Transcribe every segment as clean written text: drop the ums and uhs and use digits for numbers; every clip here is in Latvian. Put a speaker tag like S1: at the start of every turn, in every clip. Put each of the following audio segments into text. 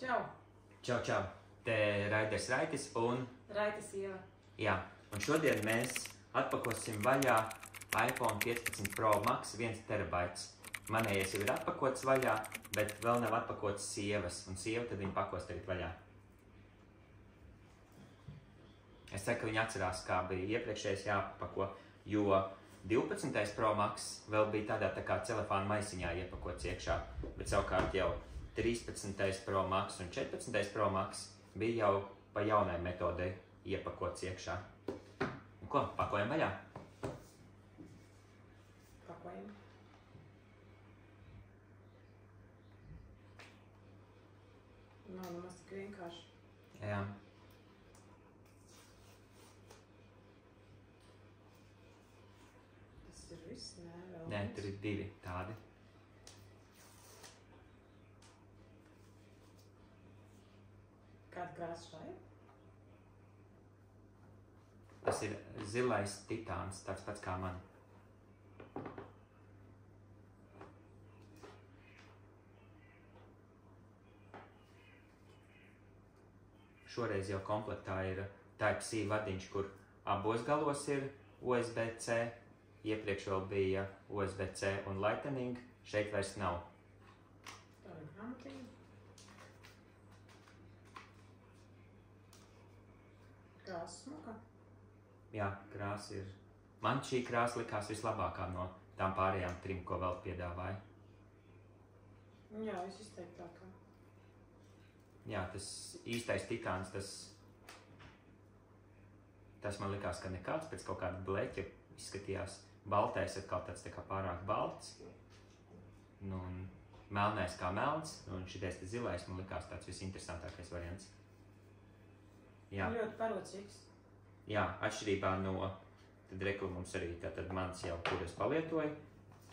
S1: Čau!
S2: Čau, čau! Te Raiders Raitis un...
S1: Raitis Ieva.
S2: Jā, un šodien mēs atpakosim vaļā iPhone 15 Pro Max 1 terabaits. Manējais jau ir atpakots vaļā, bet vēl nav atpakots sievas, un sieva tad viņa pakos tagad vaļā. Es ceru, ka viņa atcerās, kā bija iepriekšējais jāpako, jo 12. Pro Max vēl bija tādā tā kā celofāna maisiņā iepakots iekšā, bet savukārt jau 13. Pro Max un 14. Pro Max bija jau pa jaunai metodei iepakots iekšā. Un ko, pakojam vaļā?
S1: Pakojam. Nav nemaz tik vienkārši.
S2: Jā.
S1: Tas ir viss, nē, vēl
S2: Nē, tur ir divi tādi.
S1: Kāda krāsa šai?
S2: Tas ir zilais titāns, tāds pats kā man. Šoreiz jau komplektā ir Type-C vadiņš, kur abos galos ir USB-C. Iepriekš vēl bija USB-C un Lightning, šeit vairs nav.
S1: Tā ir grāmatiņa. Krāsa smuka.
S2: Jā, krāsa ir. Man šī krāsa likās vislabākā no tām pārējām trim, ko vēl piedāvāja.
S1: Jā, es izteiktākā.
S2: Jā, tas īstais titāns, tas man likās, ka nekāds pēc kaut kāda bleķa izskatījās. Baltais ir kaut tāds tā kā pārāk balts. Nu, un melnais kā melns, un šitais te zilais man likās tāds visinteresantākais variants. Jā.
S1: Ļoti parocīgs.
S2: Jā, atšķirībā no, tad reku mums arī tātad mans jau, kur es palietoju,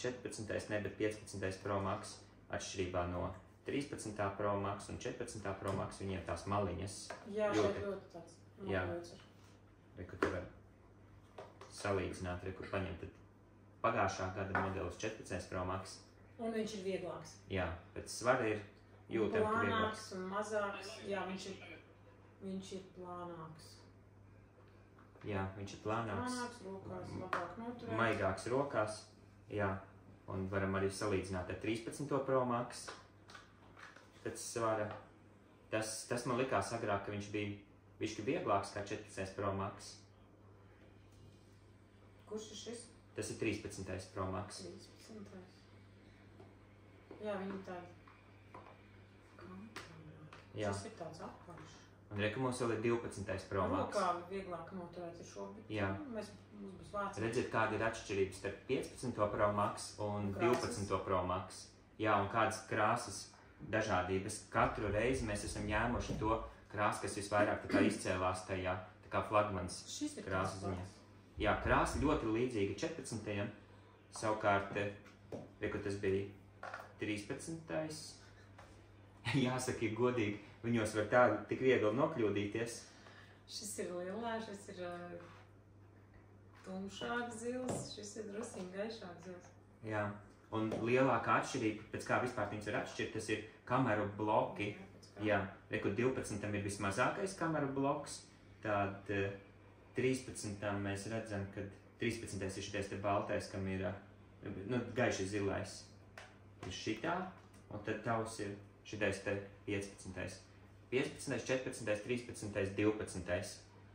S2: 14. ne, bet 15. Pro Max, atšķirībā no 13. Pro Max un 14. Pro Max, viņiem tās maliņas.
S1: Jā, šeit ļoti tāds noplūts ir.
S2: Reku te var salīdzināt, reku paņemt tad pagājušā gada modelis 14. Pro Max.
S1: Un viņš ir vieglāks.
S2: Jā, pēc svara ir jūtam, ka vieglāks.
S1: Plānāks un mazāks. Jā, viņš ir plānāks.
S2: Jā, viņš ir plānāks.
S1: Plānāks rokās, labāk noturēts.
S2: Maigāks rokās, jā. Un varam arī salīdzināt ar 13. Pro Max. Pēc svara. Tas man likās agrāk, ka viņš bija bišķi vieglāks kā 14. Pro Max.
S1: Kurš ir šis?
S2: Tas ir 13. Pro Max.
S1: 13. Jā, viņi tādi.
S2: Jā.
S1: Šis ir tāds apakš.
S2: Un reku mums vēl ir 12. Pro Max.
S1: Rokā vieglāk noturēt ir šo, bet
S2: jā.
S1: Mums būs vārds.
S2: Redziet, kāda ir atšķirības starp 15. Pro Max un 12. Pro Max. Jā, un kādas krāsas dažādības. Katru reizi mēs esam ņēmuši to krāsu, kas visvairāk tā kā izcēlās tajā, tā kā flagmans krāsas ziņā. Jā, krāsa ļoti līdzīga 14. Savukārt, reku tas bija 13. Jāsaka, ir godīgi, viņos var tā tik viegli nokļūdīties.
S1: Šis ir lielā, šis ir tumšāks zils, šis ir drusciņ gaišāks zils.
S2: Jā, un lielākā atšķirība, pēc kā vispār viņas var atšķirt, tas ir kameru bloki. Jā, reku 12. ir vismazākais kameru bloks, tad 13. mēs redzam, ka 13. ir šitais te baltais, kam ir gaiši zilais. Ir šitā, un tad tavs ir šitais te 15. 15, 14, 13, 12.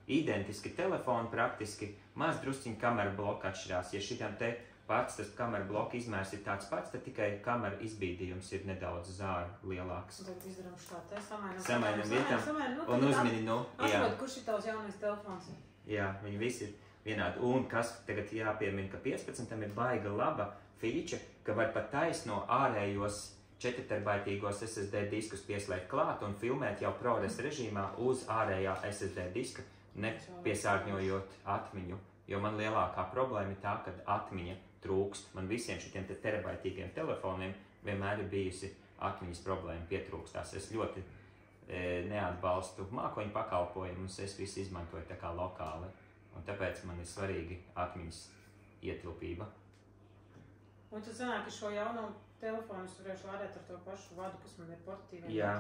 S2: Identiski telefoni praktiski, maz drusciņi kameru bloka atšķirās. Ja šitam te pats tas kameru bloka izmērs ir tāds pats, tad tikai kameru izbīdījums ir nedaudz zāru lielāks.
S1: Tad izdarām šā te,
S2: samainam vietām un uzmini
S1: Atprot, kurš ir tavs jaunais telefons?
S2: Jā, viņi visi ir vienādi. Un kas tagad jāpiemina, ka 15. ir baiga laba feature, ka var pat taisno ārējos 4-terabaitīgos SSD diskus pieslēgt klāt un filmēt jau ProRes režīmā uz ārējā SSD diska, nepiesārņojot atmiņu. Jo man lielākā problēma ir tā, kad atmiņa trūkst. Man visiem šitiem te terabaitīgiem telefoniem vienmēr ir bijusi atmiņas problēma, pietrūkstās. Es ļoti neatbalstu mākoņu pakalpojumus, es visu izmantoju tā kā lokāli. Un tāpēc man ir svarīgi atmiņas ietilpība.
S1: Un tad sanāk, ka šo jauno telefonu es varēšu lādēt ar to pašu vadu, kas man ir portatīviem.
S2: Jā,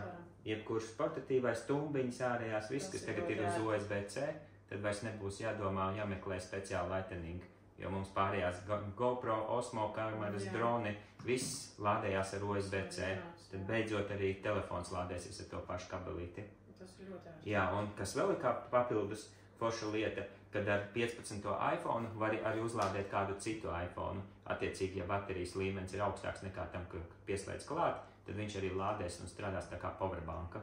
S2: jebkurš portatīvais tumbiņas ārējās, viss, kas tagad ir uz USB-C, tad vairs nebūs jādomā un jāmeklē speciāli lightning, jo mums pārējās GoPro, Osmo kameras, droni, viss lādējās ar USB-C, tad beidzot arī telefons lādēsies ar to pašu kabelīti.
S1: Tas ir ļoti ērti.
S2: Jā, un kas vēl ir kā papildus forša lieta, kad ar 15. iPhone var arī uzlādēt kādu citu iPhone. Attiecīgi, ja baterijas līmenis ir augstāks nekā tam, ka pieslēdz klāt, tad viņš arī lādēs un strādās tā kā powerbanka.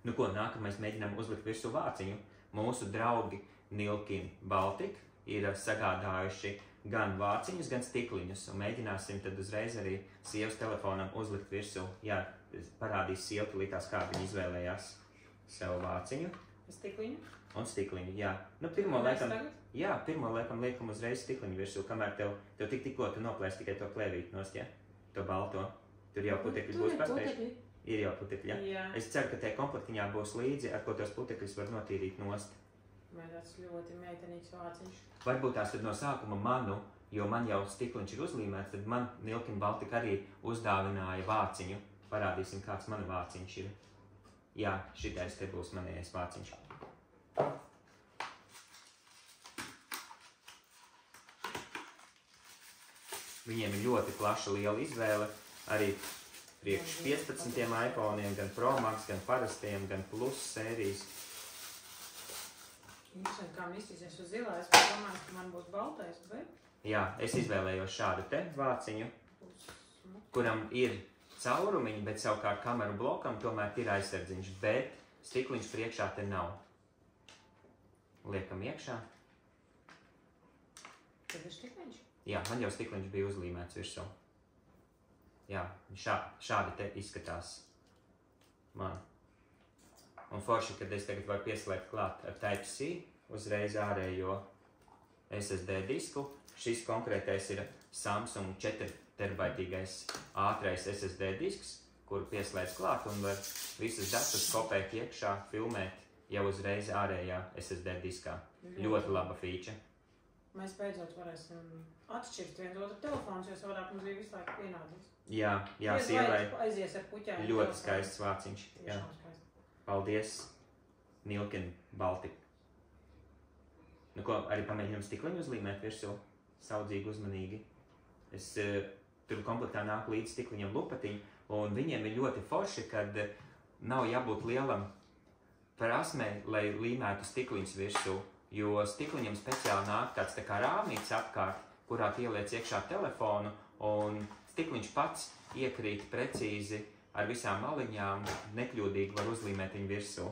S2: Nu ko, nākamais mēģinām uzlikt virsū vāciņu. Mūsu draugi Nilkin Baltic ir sagādājuši gan vāciņus, gan stikliņus, un mēģināsim tad uzreiz arī sievas telefonam uzlikt virsū. Jā, parādīs sieva, līdz kā viņa izvēlējās sev vāciņu.
S1: Stikliņu?
S2: Un stikliņu, jā. Nu, pirmo laikam liekam uzreiz stikliņu virsū, kamēr tev tikko tu noplēs tikai to plēvīti nost, jā? To balto. Tur jau putekļi būs paspējuši. Ir jau putekļi, jā? Es ceru, ka te komplektiņā būs līdzi, ar ko tos putekļus var notīrīt nost.
S1: Vai tāds ļoti meitenīgs vāciņš?
S2: Varbūt tās tad no sākuma manu, jo man jau stikliņš ir uzlīmēts, tad man Nilkin Baltic arī uzdāvināja vāciņu. Parādīsim, kāds mana vāciņš ir. Jā, šitais te būs manējais vāciņš. Viņiem ir ļoti plaša liela izvēle, arī priekš 15 iPhone'iem, gan Pro Max, gan parastiem, gan Plus sērijas.
S1: Interesanti, kā iztīsies uz zilā, es domāju, ka man būs baltais, bet...
S2: Jā, es izvēlējos šādu te vāciņu, kuram ir caurumiņi, bet savukārt kameru blokam tomēr ir aizsardziņš, bet stikliņš priekšā te nav. Liekam iekšā.
S1: Tad ir stikliņš?
S2: Jā, man jau stikliņš bija uzlīmēts virsū. Jā, šādi te izskatās man. Un forši, kad es tagad varu pieslēgt klāt ar Type-C uzreiz ārējo SSD disku. Šis konkrētais ir Samsung 4 terabaitīgais ātrais SSD disks, kuru pieslēdz klāt un var visus datus kopēt iekšā, filmēt jau uzreiz ārējā SSD diskā. Ļoti laba feature.
S1: Mēs beidzot varēsim atšķirt viens otru telefons, jo savādāk mums bija visu laiku vienādīgs.
S2: Jā, sievai
S1: aizies ar puķām.
S2: Ļoti skaists vāciņš. Jā. Paldies, Nilkin Baltic. Nu ko, arī pamēģinām stikliņu uzlīmēt virsū, saudzīgi, uzmanīgi. Tur komplektā nāk līdz stikliņam lupatiņu, un viņiem ir ļoti forši, kad nav jābūt lielam prasmē, lai līmētu stikliņus virsū, jo stikliņam speciāli nāk tāds tā kā rāmīts apkārt, kurā ieliec iekšā telefonu, un stikliņš pats iekrīt precīzi ar visām maliņām, nekļūdīgi var uzlīmēt viņu virsū.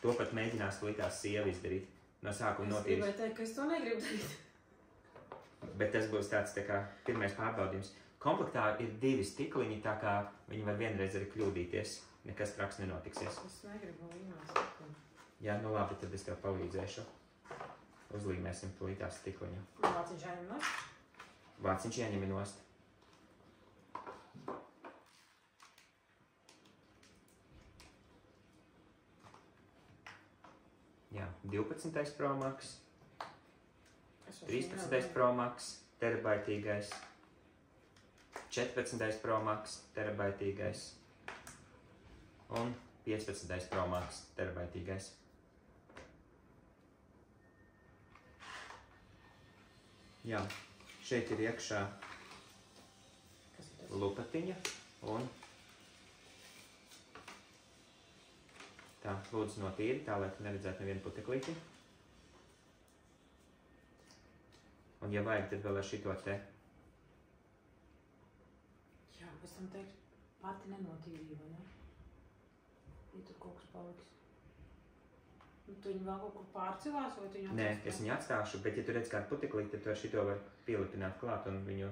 S2: To pat mēģinās līdās sieva izdarīt. No sākuma notīrīs.
S1: Es gribēju teikt, ka es to negribu darīt.
S2: Bet tas būs tāds tā kā pirmais pārbaudījums. Komplektā ir 2 stikliņi, tā kā viņi var vienreiz arī kļūdīties. Nekas traks nenotiksies.
S1: Es negribu līmēt stikliņu.
S2: Jā, nu labi, tad es tev palīdzēšu. Uzlīmēsim līdās stikliņu.
S1: Vāciņš jāņem nost?
S2: Vāciņš jāņem nost. Jā, 12. Pro Max, 13. Pro Max, terabaitīgais, 14. Pro Max, terabaitīgais un 15. Pro Max, terabaitīgais. Jā, šeit ir iekšā lupatiņa un tā, lūdzu notīri, tā, lai tu neredzētu nevienu puteklīti. Un, ja vajag, tad vēl ar šito te.
S1: Jā, pēc tam teikt, pati nenotīrīja, vai ne? Ja tur kaut kas paliks. Nu, tu viņu vēl kaut kur pārcilās, vai tu viņu
S2: Nē, es viņu atstāšu, bet ja tu redz kādu puteklīti, tad tu ar šito var pielipināt klāt un viņu...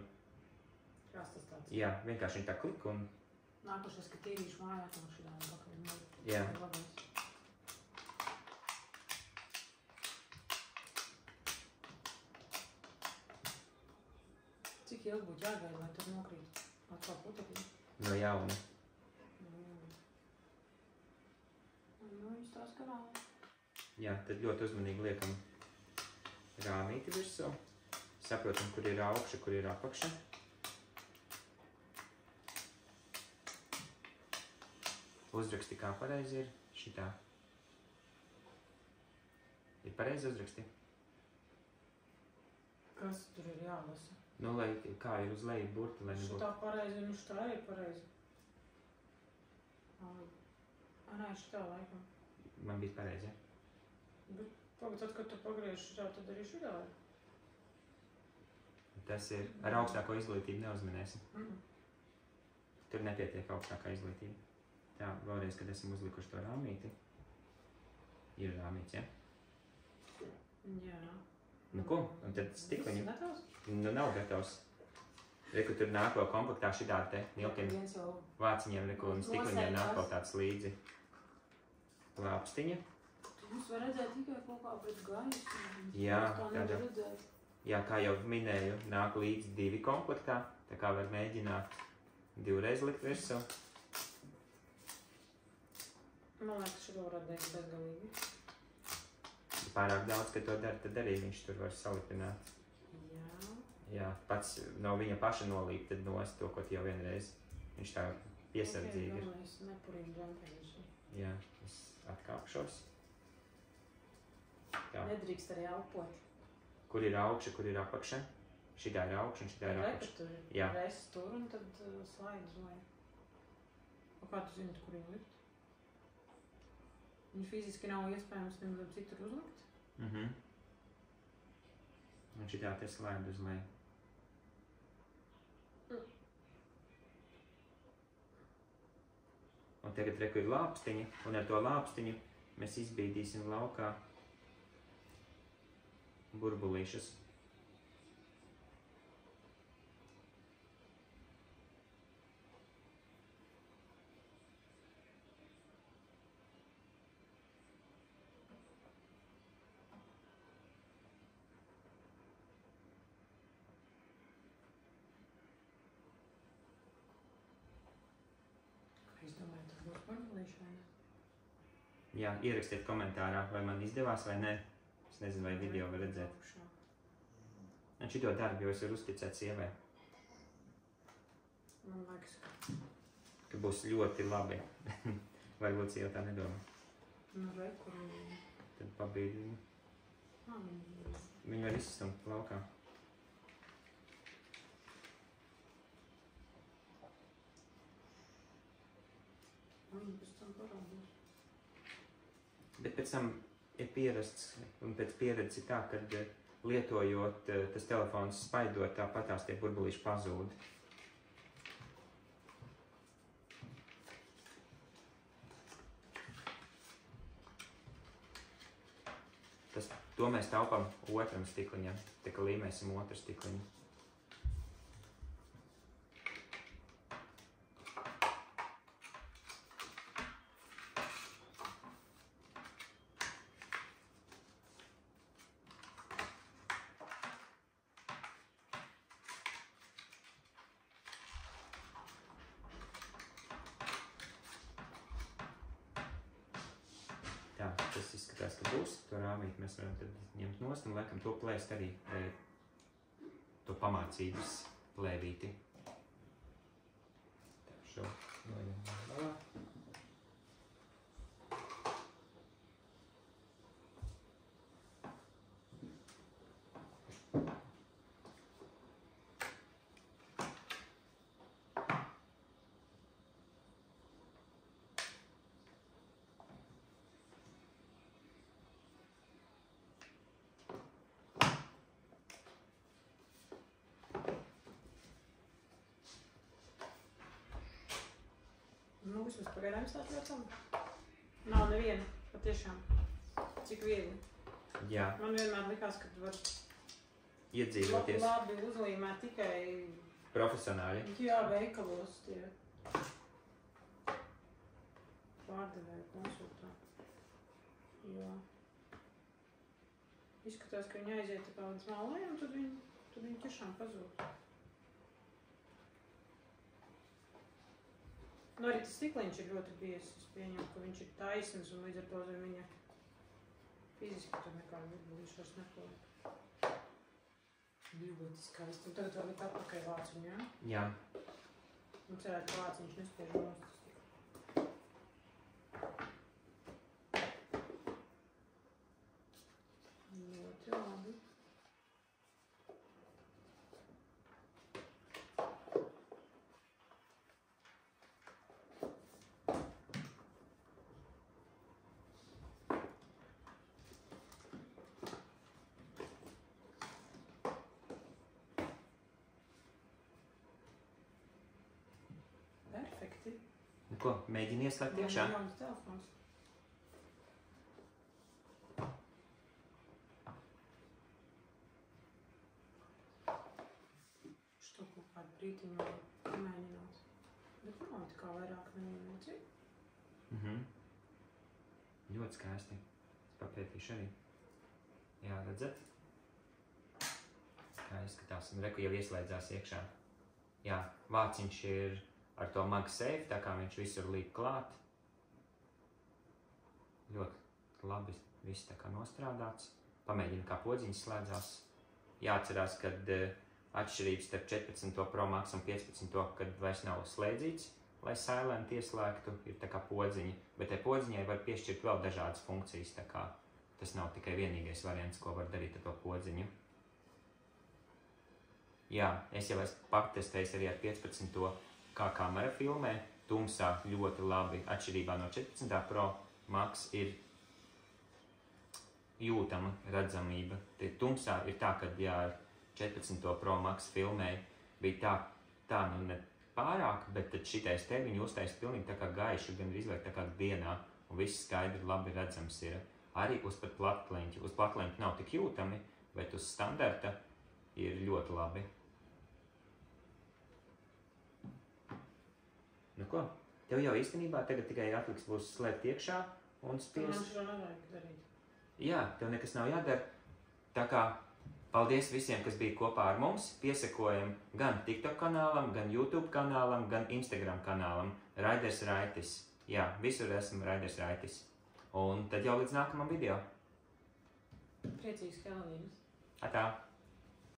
S1: Kas tas tāds?
S2: Jā, vienkārši viņa tā klika un...
S1: Nākošais, ka tīrīšu mājā, tam šitā pakaļ.
S2: Jā.
S1: Cik ilgi būtu jāgaida, lai tur nokrīt atkal putekļi?
S2: No jauna.
S1: Nu, viņš tās karāja.
S2: Jā, tad ļoti uzmanīgi liekam rāmīti virsū. Saprotam, kur ir augša, kur ir apakša. Uzraksti, kā pareizi ir šitā. Ir pareizi uzraksti?
S1: Kas tur ir jālasa?
S2: Nu, lai kā ir uz leju burti, lai nebūtu.
S1: Šitā pareizi, nu šitā ir pareizi. Nē, šitā laikam.
S2: Man bija pareizi, ja?
S1: Bet pagad, tad, kad tu pagriež šitā, tad arī šitā ir.
S2: Tas ir ar augstāko izglītību neuzminēsim. Tur nepietiek augstākā izglītība. Tā, vēlreiz, kad esam uzlikuši to rāmīti. Ir rāmīts, ja?
S1: Jā.
S2: Nu ko? Un tad stikliņu.
S1: Tas ir gatavs?
S2: Nu nav gatavs. Reku tur nāk vēl komplektā šitādi te milkiem
S1: Viens jau
S2: vāciņiem, reku un stikliņiem nāk vēl tāds līdzi. Lāpstiņa.
S1: Jūs var redzēt tikai kaut kā pret gaisu.
S2: Jā,
S1: tā
S2: tādā.
S1: nevar redzēt.
S2: Jā, kā jau minēju, nāk līdzi 2 komplektā. Tā kā var mēģināt 2 reiz likt virsū.
S1: Man liekas, šito varētu dēt bezgalīgi.
S2: Ja pārāk daudz, ka to dara, tad arī viņš tur var salipināt.
S1: Jā.
S2: Jā, pats no viņa paša nolīp, tad nost to, ko jau vienreiz. Viņš tā piesardzīgi ir.
S1: Es nepurīju džempējuši.
S2: Jā, es atkāpšos. Tā.
S1: Nedrīkst arī elpot.
S2: Kur ir augša, kur ir apakša? Šitā ir augša un šitā ir apakša.
S1: Tur
S2: Jā.
S1: ir reis tur un tad slaid uz leju. O kā tu zini, kur viņu likt? Viņu fiziski nav iespējams nemaz citur uzlikt?
S2: Un šitā te slaid uz leju. Un tagad reku ir lāpstiņa, un ar to lāpstiņu mēs izbīdīsim laukā burbulīšus.
S1: Es domāju, tas būs burbulīši vai ne?
S2: Jā, ierakstiet komentārā, vai man izdevās vai nē. Es nezinu, vai video var redzēt. Un šito darbu jau es varu uzticēt sievai.
S1: Man liekas,
S2: Ka būs ļoti labi. Varbūt sieva tā nedomā.
S1: nu re, kur viņi...
S2: Tad pabīdi viņu. Viņu var izstumt laukā.
S1: Viņi pēc tam parādīs.
S2: Bet pēc tam ir pierasts, un pēc pieredzes ir tā, kad lietojot tas telefons spaidot, tāpatās tie burbulīši pazūd. To mēs taupām otram stikliņam, tā kā līmēsim otru stikliņu. Tā, tas izskatās, ka būs. To rāmīti mēs varam tad ņemt nost un laikam to plēst arī, to pamācības plēvīti. Tā, šo nojam malā.
S1: Nu, vismaz pagaidām stāt ļoti labi. Nav neviena, patiešām. Cik viegli.
S2: Jā,
S1: Man vienmēr likās, ka tu var
S2: iedzīvoties
S1: labi uzlīmēt tikai,
S2: profesionāli.
S1: jā, veikalos tie pārdevēji konsultanti. Jā. Izskatās, ka viņi aiziet tā kā līdz malai, un tad viņi tiešām pazūd. Nu, arī tas stikliņš ir ļoti biezs. Es pieņemu, ka viņš ir taisns un līdz ar to zem viņa fiziski tur nekāda burbulīša vairs nepaliek. Ļoti skaisti. Un tagad vēl likt atpakaļ vāciņu, jā?
S2: Jā,
S1: Un cerētu, ka vāciņš nespiež nost.
S2: ko, mēģini ieslēgt iekšā?
S1: Man ir jauns telefons. Što kaut kādu brītiņu mēģināt. Bet nav tā kā vairāk nemocīju.
S2: Ļoti skaisti. Es papētīšu arī. Jā, redzat? Kā izskatās. Un reku jau ieslēdzās iekšā. Jā, vāciņš ir ar to MagSafe, tā kā viņš visur liek klāt. Ļoti labi viss tā kā nostrādāts. Pamēģinu, kā podziņas slēdzās. Jāatcerās, kad atšķirības starp 14. Pro Max un 15. kad vairs nav slēdzīts, lai silent ieslēgtu, ir tā kā podziņa. Bet tai podziņai var piešķirt vēl dažādas funkcijas, tā kā tas nav tikai vienīgais variants, ko var darīt ar to podziņu. Jā, es jau esmu patestējis arī ar 15. kā kamera filmē. Tumsā ļoti labi, atšķirībā no 14. Pro Max ir jūtama redzamība. Tumsā ir tā, ka jā, 14. Pro Max filmē bija tā nu ne pārāk, bet tad šitais te viņu uztais pilnīgi tā kā gaišu, gan izliek tā kā dienā, un viss skaidri labi redzams ir. Arī uz pat platleņķi. Uz platleņķi nav tik jūtami, bet uz standarta ir ļoti labi. Nu ko, tev jau īstenībā tagad tikai atliks būs slēgt iekšā un spiest.
S1: Man šo nevajag darīt.
S2: Jā, tev nekas nav jādara. Tā kā paldies visiem, kas bija kopā ar mums. Piesakojam gan TikTok kanālam, gan YouTube kanālam, gan Instagram kanālam. Raiders Raitis. Jā, visur esmu Raiders Raitis. Un tad jau līdz nākamam video.
S1: Priecīgs Helovīnas.
S2: Atā!